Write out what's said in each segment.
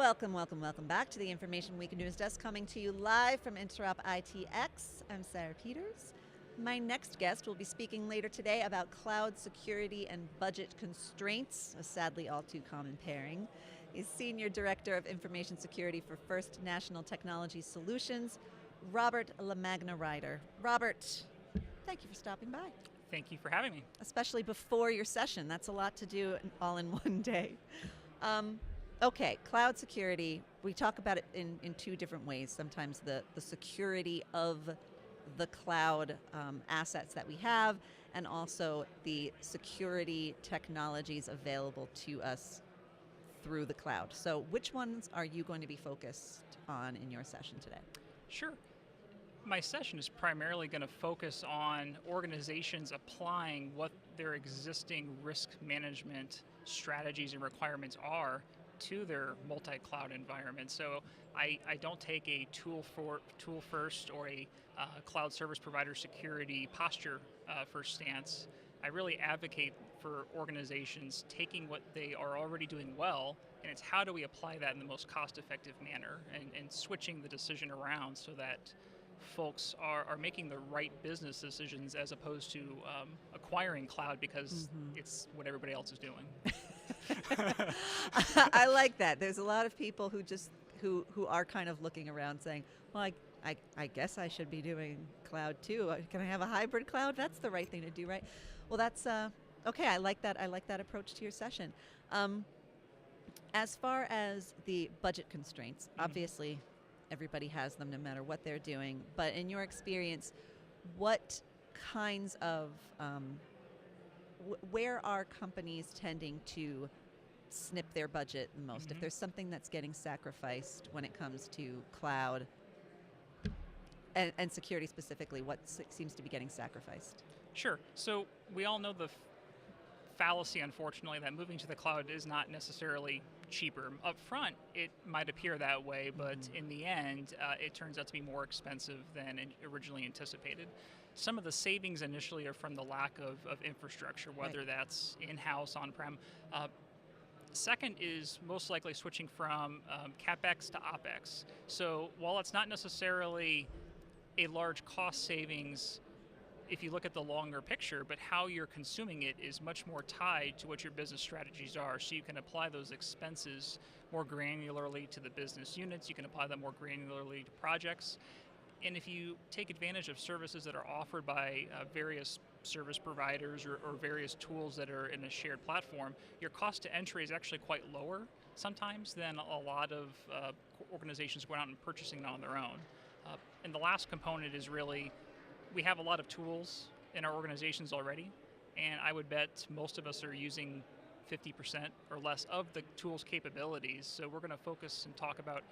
Welcome, welcome, welcome back to the Information Week News Desk, coming to you live from Interop ITX. I'm Sarah Peters. My next guest will be speaking later today about cloud security and budget constraints, a sadly all too common pairing. He's Senior Director of Information Security for First National Technology Solutions, Robert LaMagna Reiter. Robert, thank you for stopping by. Thank you for having me. Especially before your session. That's a lot to do all in one day. Okay, cloud security, we talk about it in two different ways. Sometimes the security of the cloud assets that we have, and also the security technologies available to us through the cloud. So which ones are you going to be focused on in your session today? Sure. My session is primarily going to focus on organizations applying what their existing risk management strategies and requirements are to their multi-cloud environment. So I don't take a tool first or a cloud service provider security posture first stance. I really advocate for organizations taking what they are already doing well, and it's how do we apply that in the most cost-effective manner, and switching the decision around so that folks are making the right business decisions as opposed to acquiring cloud because it's what everybody else is doing. I like that. There's a lot of people who are kind of looking around saying, well, I guess I should be doing cloud too. Can I have a hybrid cloud? That's the right thing to do, right? Well, that's okay. I like that. I like that approach to your session. As far as the budget constraints, obviously everybody has them no matter what they're doing. But in your experience, what kinds of where are companies tending to snip their budget the most? If there's something that's getting sacrificed when it comes to cloud and security specifically, what seems to be getting sacrificed? Sure. So we all know the fallacy, unfortunately, that moving to the cloud is not necessarily cheaper. Up front, it might appear that way, but in the end, it turns out to be more expensive than originally anticipated. Some of the savings initially are from the lack of infrastructure, whether that's in-house, on-prem. Second is most likely switching from CapEx to OpEx. So while it's not necessarily a large cost savings if you look at the longer picture, but how you're consuming it is much more tied to what your business strategies are. So you can apply those expenses more granularly to the business units. You can apply them more granularly to projects. And if you take advantage of services that are offered by various service providers or various tools that are in a shared platform, your cost to entry is actually quite lower sometimes than a lot of organizations going out and purchasing it on their own. And the last component is really, we have a lot of tools in our organizations already, and I would bet most of us are using 50% or less of the tool's capabilities. So we're going to focus and talk about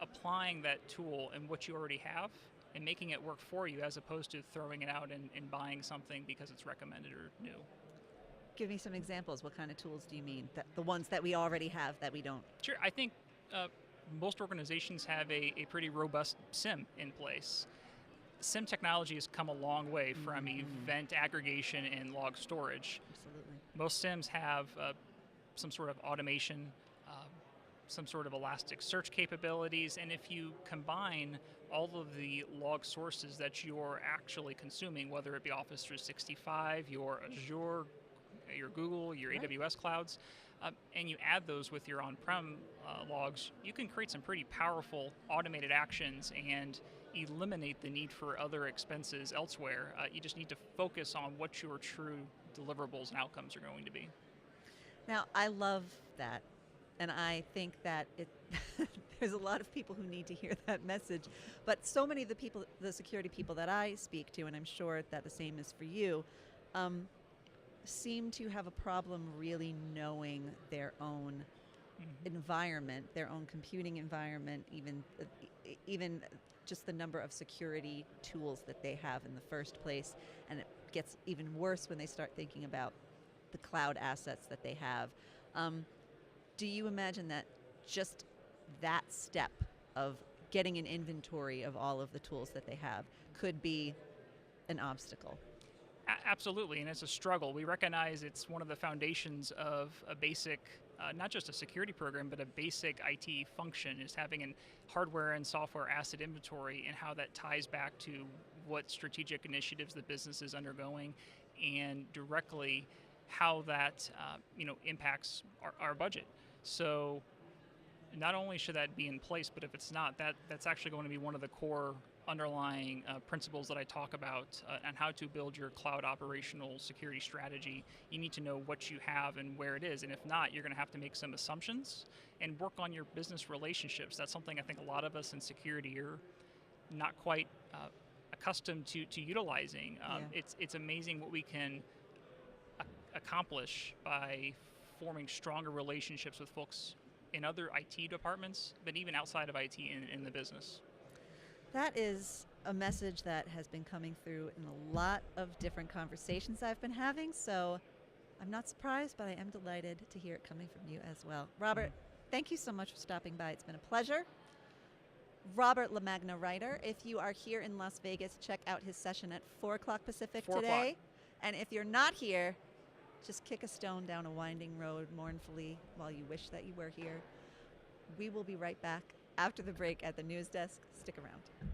applying that tool and what you already have and making it work for you as opposed to throwing it out and buying something because it's recommended or new. Give me some examples. What kind of tools do you mean? The ones that we already have that we don't? Sure. I think most organizations have a pretty robust SIM in place. SIM technology has come a long way from event aggregation and log storage. Absolutely. Most SIMs have some sort of automation, some sort of elastic search capabilities, and if you combine all of the log sources that you're actually consuming, whether it be Office 365, your Azure, your Google, your AWS clouds, and you add those with your on-prem logs, you can create some pretty powerful automated actions and eliminate the need for other expenses elsewhere. You just need to focus on what your true deliverables and outcomes are going to be. Now, I love that, and I think that there's a lot of people who need to hear that message, but so many of the people, the security people that I speak to, and I'm sure that the same is for you, seem to have a problem really knowing their own environment, their own computing environment, even just the number of security tools that they have in the first place. And it gets even worse when they start thinking about the cloud assets that they have. Do you imagine that just that step of getting an inventory of all of the tools that they have could be an obstacle? Absolutely, and it's a struggle. We recognize it's one of the foundations of a basic, not just a security program, but a basic IT function is having an hardware and software asset inventory and how that ties back to what strategic initiatives the business is undergoing and directly how that impacts our budget. So not only should that be in place, but if it's not, that's actually going to be one of the core underlying principles that I talk about on how to build your cloud operational security strategy. You need to know what you have and where it is, and if not, you're going to have to make some assumptions and work on your business relationships. That's something I think a lot of us in security are not quite accustomed to utilizing. It's amazing what we can accomplish by forming stronger relationships with folks in other IT departments, but even outside of IT in the business. That is a message that has been coming through in a lot of different conversations I've been having, so I'm not surprised, but I am delighted to hear it coming from you as well. Robert, thank you so much for stopping by. It's been a pleasure. Robert LaMagna, Reiter. If you are here in Las Vegas, check out his session at 4 o'clock Pacific 4 today. o'clock. And if you're not here, just kick a stone down a winding road mournfully while you wish that you were here. We will be right back after the break at the news desk. Stick around.